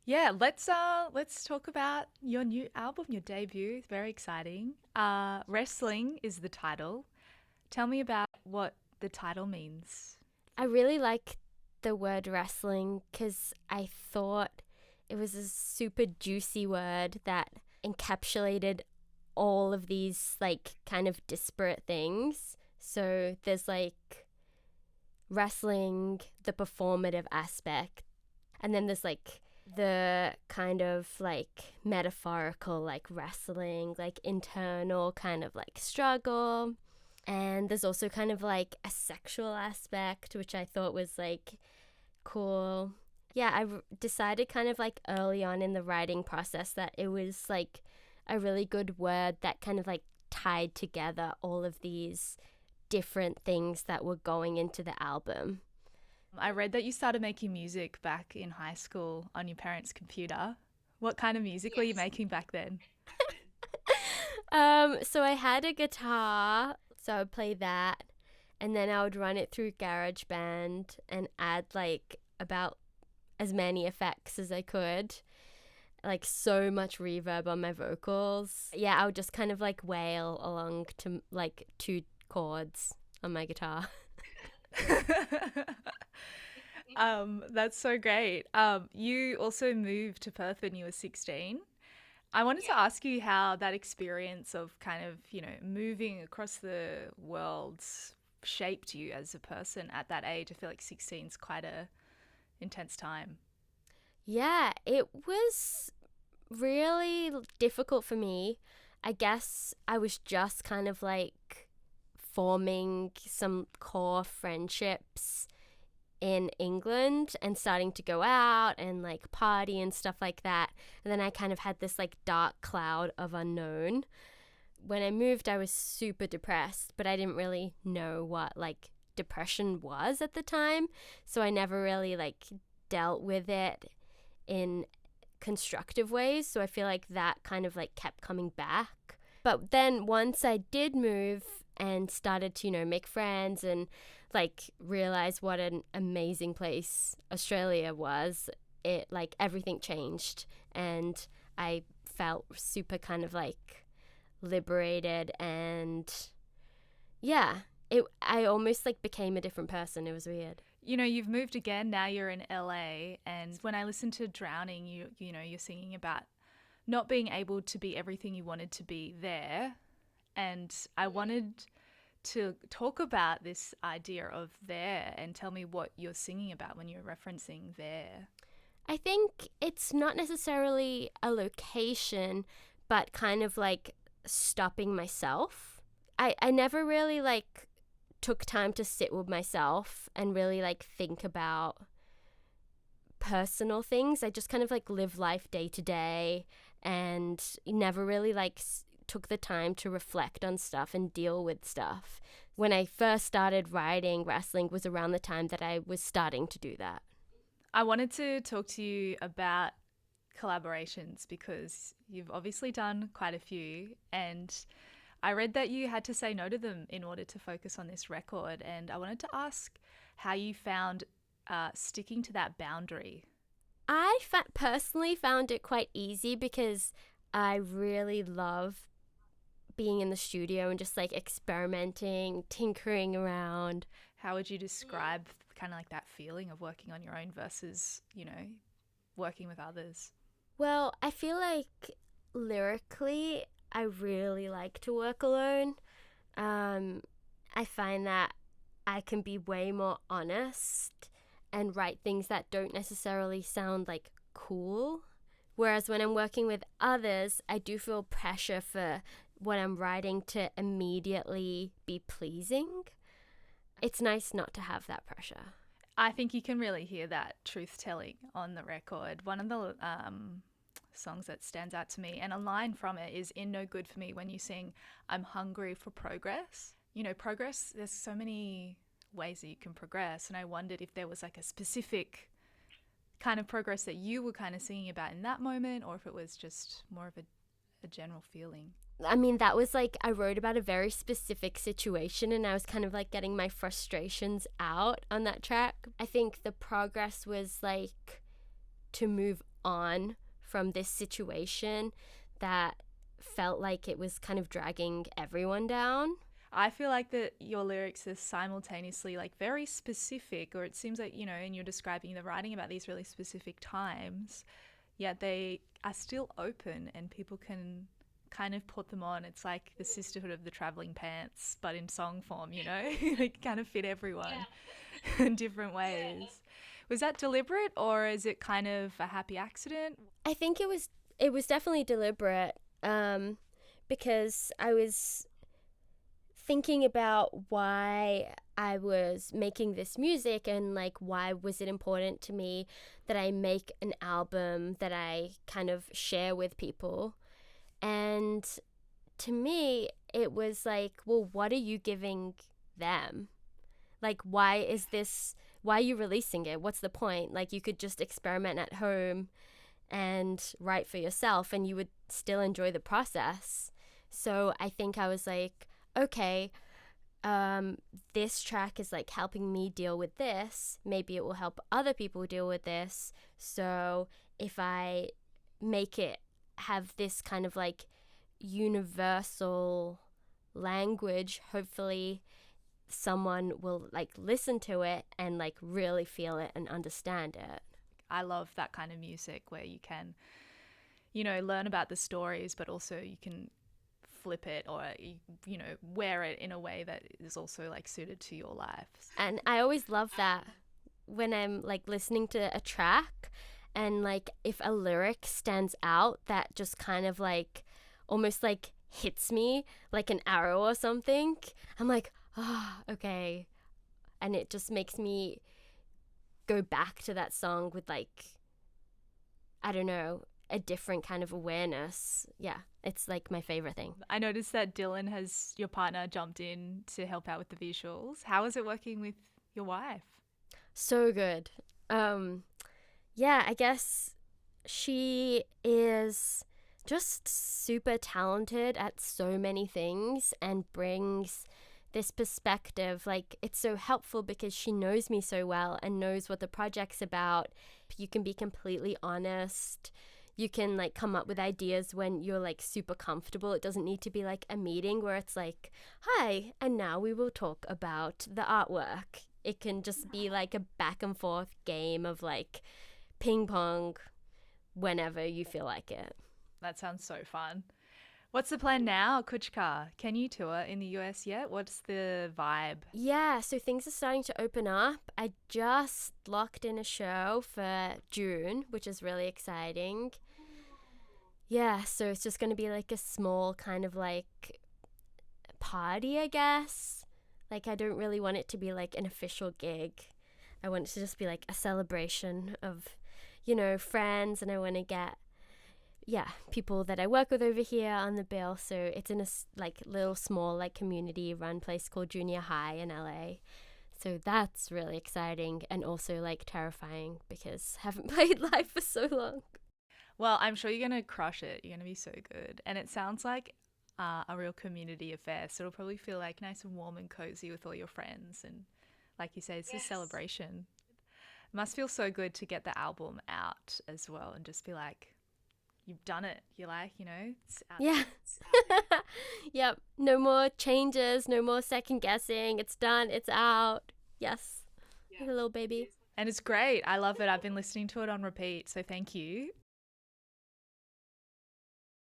Yeah, let's talk about your new album, your debut. Very exciting. Wrestling is the title. Tell me about what the title means. I really like the word wrestling because I thought it was a super juicy word that encapsulated all of these like kind of disparate things. So there's like wrestling, the performative aspect, and then there's like the kind of like metaphorical, like wrestling, like internal kind of like struggle. And there's also kind of like a sexual aspect, which I thought was like cool. Yeah, decided kind of like early on in the writing process that it was like a really good word that kind of like tied together all of these different things that were going into the album. I read that you started making music back in high school on your parents' computer. What kind of music were you making back then? So I had a guitar, so I would play that, and then I would run it through GarageBand and add like about as many effects as I could, like so much reverb on my vocals. Yeah, I would just kind of like wail along to like two chords on my guitar. That's so great. You also moved to Perth when you were 16. I wanted to ask you how that experience of kind of, moving across the world shaped you as a person at that age. I feel like 16 is quite a intense time. Yeah, it was really difficult for me. I guess I was just kind of like forming some core friendships in England and starting to go out and like party and stuff like that. And then I kind of had this like dark cloud of unknown. When I moved, I was super depressed, but I didn't really know what like depression was at the time. So I never really like dealt with it in constructive ways. So I feel like that kind of like kept coming back. But then once I did move and started to, make friends and like realize what an amazing place Australia was, it like everything changed and I felt super kind of like liberated and yeah, I almost like became a different person. It was weird. You've moved again. Now you're in LA, and when I listen to Drowning, you're singing about not being able to be everything you wanted to be there. And I wanted to talk about this idea of there and tell me what you're singing about when you're referencing there. I think it's not necessarily a location, but kind of like stopping myself. I never really like took time to sit with myself and really like think about personal things. I just kind of like live life day to day and never really like took the time to reflect on stuff and deal with stuff. When I first started writing, wrestling was around the time that I was starting to do that. I wanted to talk to you about collaborations because you've obviously done quite a few, and I read that you had to say no to them in order to focus on this record. And I wanted to ask how you found sticking to that boundary. I personally found it quite easy because I really love being in the studio and just like experimenting, tinkering around. How would you describe kind of like that feeling of working on your own versus, working with others? Well, I feel like lyrically, I really like to work alone. I find that I can be way more honest and write things that don't necessarily sound like cool. Whereas when I'm working with others, I do feel pressure for what I'm writing to immediately be pleasing. It's nice not to have that pressure. I think you can really hear that truth telling on the record. One of the songs that stands out to me, and a line from it is "In no good for me when you sing, I'm hungry for progress." Progress, there's so many ways that you can progress. And I wondered if there was like a specific kind of progress that you were kind of singing about in that moment, or if it was just more of a general feeling. I mean, that was like, I wrote about a very specific situation and I was kind of like getting my frustrations out on that track. I think the progress was like to move on from this situation that felt like it was kind of dragging everyone down. I feel like that your lyrics are simultaneously like very specific, or it seems like, you know, and you're describing the writing about these really specific times, yet they are still open and people can kind of put them on. It's like the sisterhood of the traveling pants, but in song form, you know? They kind of fit everyone in different ways. Yeah. Was that deliberate, or is it kind of a happy accident? I think it was definitely deliberate, because I was thinking about why I was making this music and like why was it important to me that I make an album that I kind of share with people. And to me, it was like, well, what are you giving them? Like, why are you releasing it? What's the point? Like, you could just experiment at home and write for yourself and you would still enjoy the process. So I think I was like, okay, this track is like helping me deal with this. Maybe it will help other people deal with this. So if I make it have this kind of like universal language, hopefully someone will like listen to it and like really feel it and understand it. I love that kind of music where you can, you know, learn about the stories, but also you can flip it or, you know, wear it in a way that is also like suited to your life. And I always love that when I'm like listening to a track and like if a lyric stands out that just kind of like almost like hits me like an arrow or something, I'm like, oh, okay. And it just makes me go back to that song with like, I don't know, a different kind of awareness. Yeah, it's like my favorite thing. I noticed that Dylan your partner, jumped in to help out with the visuals. How is it working with your wife? So good. Yeah, I guess she is just super talented at so many things and brings this perspective. Like, it's so helpful because she knows me so well and knows what the project's about. You can be completely honest. You can like come up with ideas when you're like super comfortable. It doesn't need to be like a meeting where it's like, hi, and now we will talk about the artwork. It can just be like a back and forth game of like ping pong whenever you feel like it. That sounds so fun. What's the plan now, KUC KA? Can you tour in the US yet? What's the vibe? Yeah, so things are starting to open up. I just locked in a show for June, which is really exciting. Yeah, so it's just going to be like a small kind of like party, I guess. Like, I don't really want it to be like an official gig. I want it to just be like a celebration of, you know, friends, and I want to get people that I work with over here on the bill. So it's in a like little small like community run place called Junior High in LA. So that's really exciting and also like terrifying because I haven't played live for so long. Well, I'm sure you're going to crush it. You're going to be so good. And it sounds like a real community affair. So it'll probably feel like nice and warm and cozy with all your friends. And like you say, it's a celebration. It must feel so good to get the album out as well and just be like, you've done it. You're like, you know, it's out. Yeah. Yep. No more changes. No more second guessing. It's done. It's out. Yes. Yeah. Little baby. And it's great. I love it. I've been listening to it on repeat. So thank you.